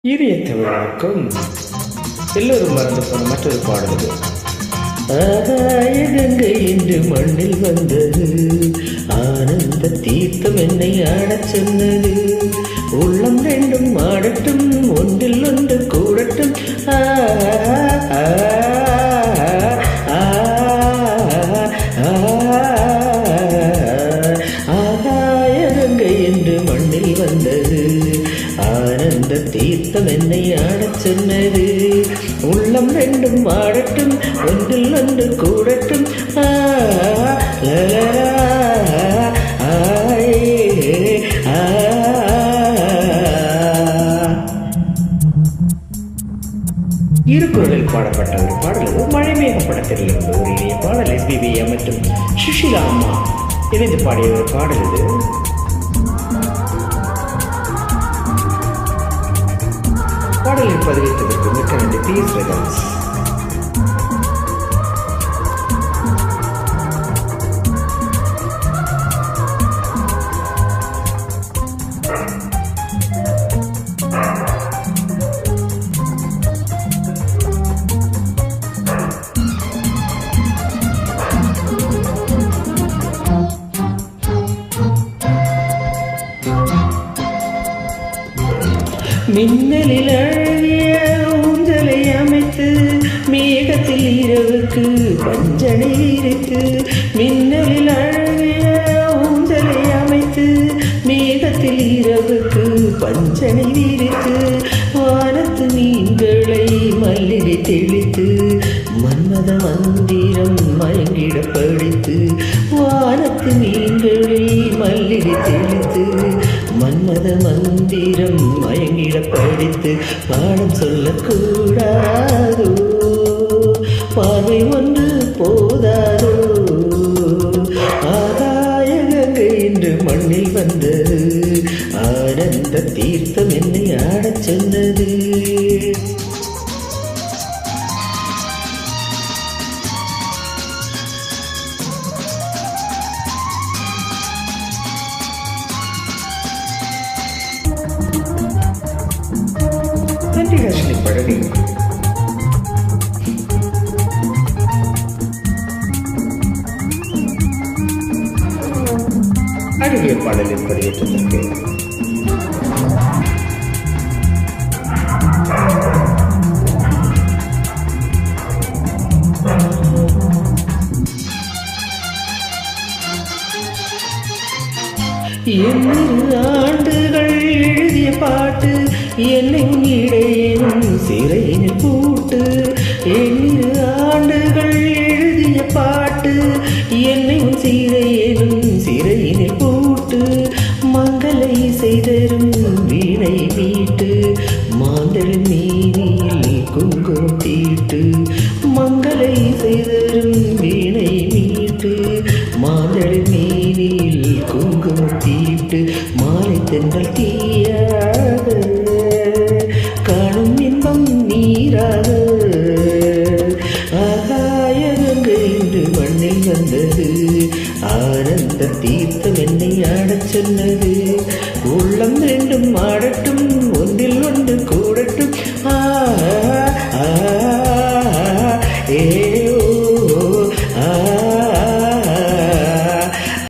இனியத்தவர்களுக்கும் எல்லோரும் மறந்து போன மற்றொரு பாடல். ஆகாய கங்கை என்று மண்ணில் வந்தது, ஆனந்த தீர்த்தம் என்னை ஆடச் சொன்னது. உள்ளம் ரெண்டும் ஆடட்டும், ஒன்றில் ஒன்று கூடட்டும். ஆகாய கங்கை என்று மண்ணில் வந்தது, ஆனந்த தீர்த்தம் என்னை ஆடச் சொன்னது. உள்ளம் ரெண்டும் ஆடட்டும், ஒன்றில் ஒன்று கூடட்டும். இருக்குறளில் பாடப்பட்ட ஒரு பாடல் மழைமேக படத்தில் இருந்த ஒரு இனிய பாடல். எஸ்பிபி மற்றும் சுஷிலா அம்மா இணைந்து பாடிய ஒரு பாடல் இது. பாடலில் பதிவிட்டதற்கு மிக்க நன்றி PS ரெகார்ட்ஸ். மின்னலில் அழகிய ஊஞ்சலை அமைத்து, மேகத்தில் இரவுக்கு பஞ்சனை விரித்து. மின்னலில் அழகிய ஊஞ்சலை அமைத்து, மேகத்தில் இரவுக்கு பஞ்சனை விரித்து. வானத்து மீன்களை மல்லிகை தெளித்து, மன்மத மந்திரம் மயங்கிட படித்து. வானத்து மீன்களை மல்லிகை தெளித்து, மன்மத மந்திரம் மயங்கிட படித்து. பாடம் சொல்லக்கூடாதோ, பார்வை ஒன்று போதாதோ. ஆகாய கங்கை என்று மண்ணில் வந்தது, ஆனந்த தீர்த்தம் என்னை ஆடச் சொன்னது. நன்றி பழனி. அழகிய பாடலில் பதிவேற்றதற்கு ஆண்டுகள் எழுதிய பாட்டு, என்னை இடையேனும் சிறையில் பூட்டு. 7 ஆண்டுகள் எழுதிய பாட்டு, என்னை சிறையேனும் சிறையில் பூட்டு. மங்களை செய்தரும் வீணை மீட்டு, மாந்தள் மீனியில் குங்குமம் தீட்டு. மங்களை செய்தரும் வீணை மீட்டு, மாந்தள் மீனியில் குங்குமம் தீட்டு. மாலை தென்றல் தீயாக காணும் இன்பம் நீராக. ஆகாய கங்கை என்று மண்ணில் வந்தது, ஆனந்த தீர்த்தம் என்னை ஆடச் சொன்னது. உள்ளம் ரெண்டும் ஆடட்டும், ஒன்றில் ஒன்று